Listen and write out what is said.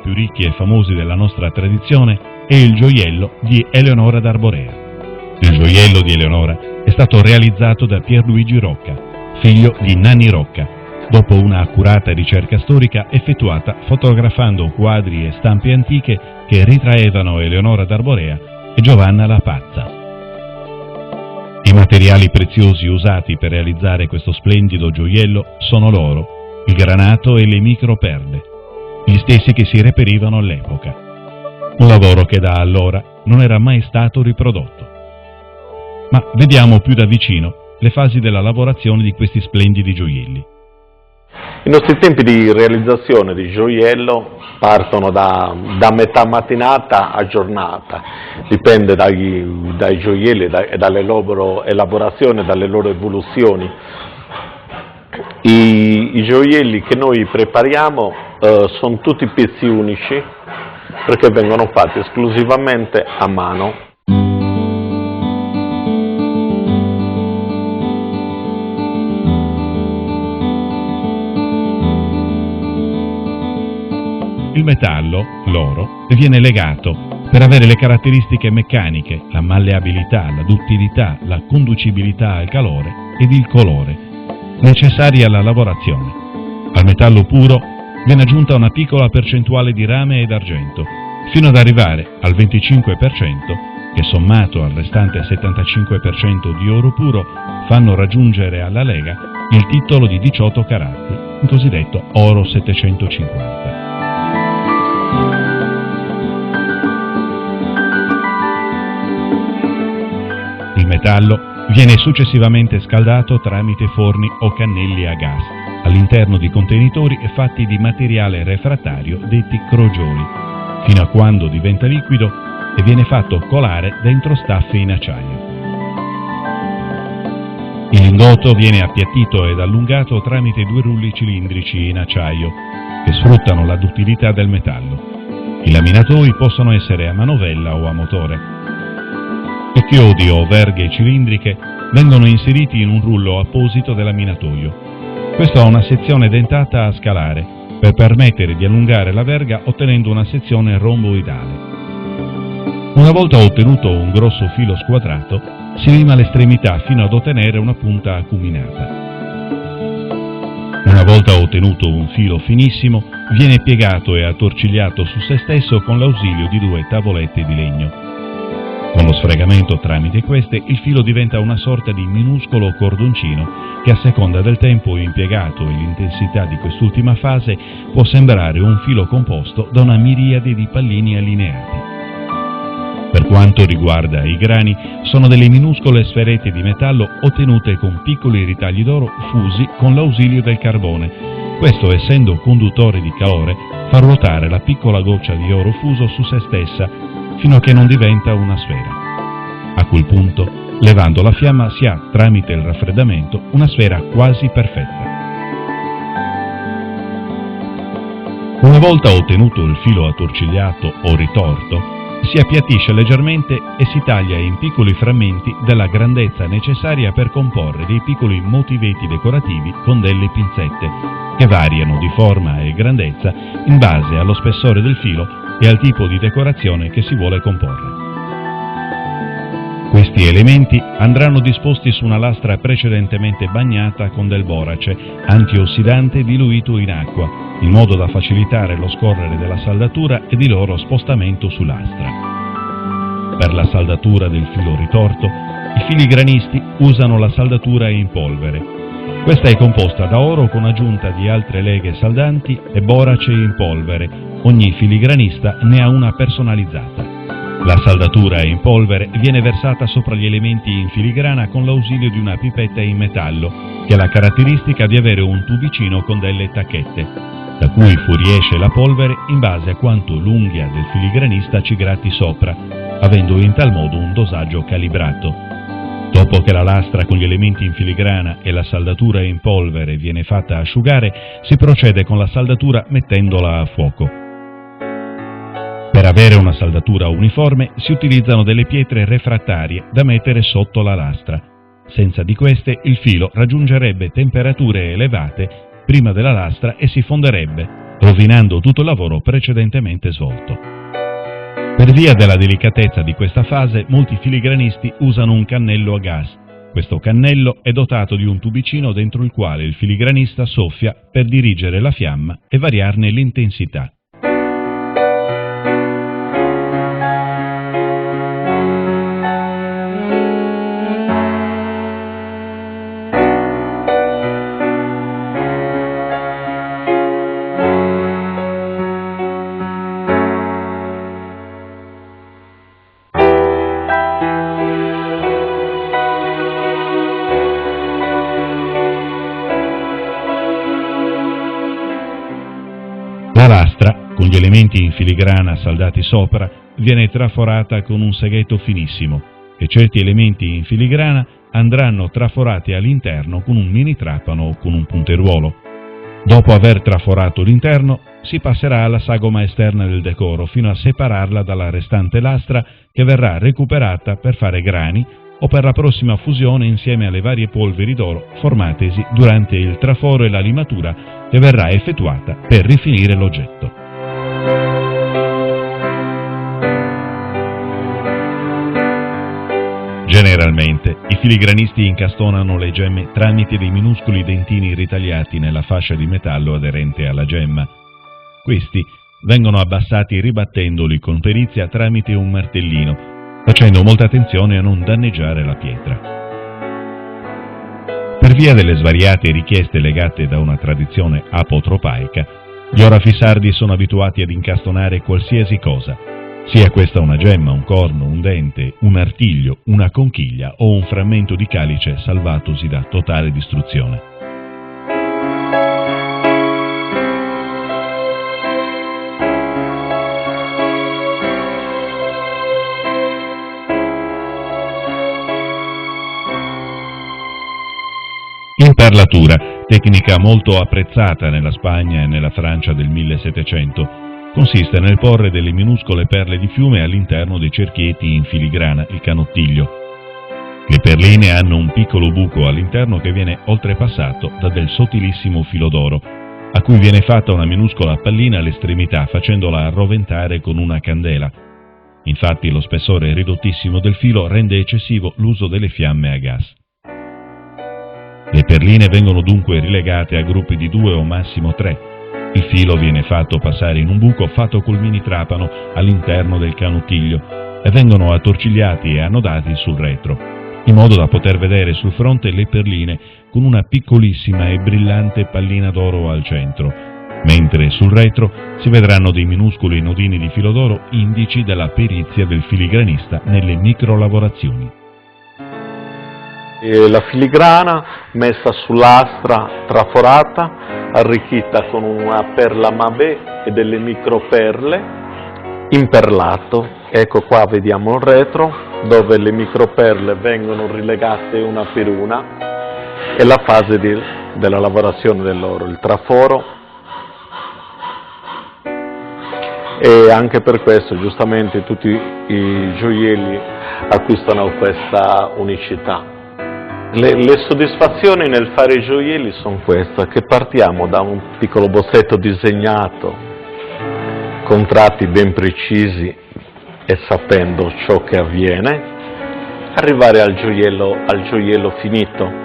più ricchi e famosi della nostra tradizione è il gioiello di Eleonora d'Arborea. Il gioiello di Eleonora è stato realizzato da Pierluigi Rocca, figlio di Nanni Rocca, dopo una accurata ricerca storica effettuata fotografando quadri e stampe antiche che ritraevano Eleonora d'Arborea e Giovanna la Pazza. I materiali preziosi usati per realizzare questo splendido gioiello sono l'oro, il granato e le microperle, gli stessi che si reperivano all'epoca. Un lavoro che da allora non era mai stato riprodotto. Ma vediamo più da vicino le fasi della lavorazione di questi splendidi gioielli. I nostri tempi di realizzazione di gioiello partono da metà mattinata a giornata, dipende dai gioielli e dalle loro elaborazioni, dalle loro evoluzioni. I gioielli che noi prepariamo sono tutti pezzi unici perché vengono fatti esclusivamente a mano. Il metallo, l'oro, viene legato per avere le caratteristiche meccaniche, la malleabilità, la duttilità, la conducibilità al calore ed il colore, necessari alla lavorazione. Al metallo puro viene aggiunta una piccola percentuale di rame ed argento, fino ad arrivare al 25%, che sommato al restante 75% di oro puro fanno raggiungere alla lega il titolo di 18 carati, il cosiddetto oro 750. Il metallo viene successivamente scaldato tramite forni o cannelli a gas all'interno di contenitori fatti di materiale refrattario detti crogioli, fino a quando diventa liquido e viene fatto colare dentro staffe in acciaio. Il lingotto viene appiattito ed allungato tramite due rulli cilindrici in acciaio che sfruttano la duttilità del metallo. I laminatoi possono essere a manovella o a motore. I chiodi o verghe cilindriche vengono inseriti in un rullo apposito del laminatoio. Questo ha una sezione dentata a scalare per permettere di allungare la verga ottenendo una sezione romboidale. Una volta ottenuto un grosso filo squadrato, si lima l'estremità fino ad ottenere una punta acuminata. Una volta ottenuto un filo finissimo, viene piegato e attorcigliato su se stesso con l'ausilio di due tavolette di legno. Con lo sfregamento tramite queste, il filo diventa una sorta di minuscolo cordoncino che a seconda del tempo impiegato e l'intensità di quest'ultima fase può sembrare un filo composto da una miriade di pallini allineati. Per quanto riguarda i grani, sono delle minuscole sferette di metallo ottenute con piccoli ritagli d'oro fusi con l'ausilio del carbone. Questo, essendo conduttore di calore, fa ruotare la piccola goccia di oro fuso su se stessa fino a che non diventa una sfera. A quel punto, levando la fiamma, si ha, tramite il raffreddamento, una sfera quasi perfetta. Una volta ottenuto il filo attorcigliato o ritorto, si appiattisce leggermente e si taglia in piccoli frammenti della grandezza necessaria per comporre dei piccoli motivetti decorativi con delle pinzette, che variano di forma e grandezza in base allo spessore del filo e al tipo di decorazione che si vuole comporre. Questi elementi andranno disposti su una lastra precedentemente bagnata con del borace antiossidante diluito in acqua, in modo da facilitare lo scorrere della saldatura ed il loro spostamento su lastra. Per la saldatura del filo ritorto, i filigranisti usano la saldatura in polvere. Questa è composta da oro con aggiunta di altre leghe saldanti e borace in polvere. Ogni filigranista ne ha una personalizzata. La saldatura in polvere viene versata sopra gli elementi in filigrana con l'ausilio di una pipetta in metallo, che ha la caratteristica di avere un tubicino con delle tacchette, da cui fuoriesce la polvere in base a quanto l'unghia del filigranista ci gratti sopra, avendo in tal modo un dosaggio calibrato. Dopo che la lastra con gli elementi in filigrana e la saldatura in polvere viene fatta asciugare, si procede con la saldatura mettendola a fuoco. Per avere una saldatura uniforme si utilizzano delle pietre refrattarie da mettere sotto la lastra. Senza di queste il filo raggiungerebbe temperature elevate prima della lastra e si fonderebbe, rovinando tutto il lavoro precedentemente svolto. Per via della delicatezza di questa fase, molti filigranisti usano un cannello a gas. Questo cannello è dotato di un tubicino dentro il quale il filigranista soffia per dirigere la fiamma e variarne l'intensità. La lastra, con gli elementi in filigrana saldati sopra, viene traforata con un seghetto finissimo e certi elementi in filigrana andranno traforati all'interno con un mini trapano o con un punteruolo. Dopo aver traforato l'interno, si passerà alla sagoma esterna del decoro fino a separarla dalla restante lastra che verrà recuperata per fare grani o per la prossima fusione insieme alle varie polveri d'oro formatesi durante il traforo e la limatura che verrà effettuata per rifinire l'oggetto. Generalmente i filigranisti incastonano le gemme tramite dei minuscoli dentini ritagliati nella fascia di metallo aderente alla gemma. Questi vengono abbassati ribattendoli con perizia tramite un martellino, facendo molta attenzione a non danneggiare la pietra. Per via delle svariate richieste legate da una tradizione apotropaica, gli orafi sardi sono abituati ad incastonare qualsiasi cosa, sia questa una gemma, un corno, un dente, un artiglio, una conchiglia o un frammento di calice salvatosi da totale distruzione. L'imperlatura, tecnica molto apprezzata nella Spagna e nella Francia del 1700, consiste nel porre delle minuscole perle di fiume all'interno dei cerchietti in filigrana, il canottiglio. Le perline hanno un piccolo buco all'interno che viene oltrepassato da del sottilissimo filo d'oro, a cui viene fatta una minuscola pallina all'estremità facendola arroventare con una candela. Infatti lo spessore ridottissimo del filo rende eccessivo l'uso delle fiamme a gas. Le perline vengono dunque rilegate a gruppi di 2 o massimo 3. Il filo viene fatto passare in un buco fatto col mini trapano all'interno del canottiglio e vengono attorcigliati e annodati sul retro, in modo da poter vedere sul fronte le perline con una piccolissima e brillante pallina d'oro al centro, mentre sul retro si vedranno dei minuscoli nodini di filo d'oro indici della perizia del filigranista nelle microlavorazioni. La filigrana messa sull'astra traforata, arricchita con una perla mabè e delle microperle, imperlato. Ecco qua vediamo il retro, dove le microperle vengono rilegate una per una, e la fase della lavorazione dell'oro, il traforo. E anche per questo giustamente tutti i gioielli acquistano questa unicità. Le soddisfazioni nel fare i gioielli sono queste, che partiamo da un piccolo bozzetto disegnato, con tratti ben precisi e sapendo ciò che avviene, arrivare al gioiello finito.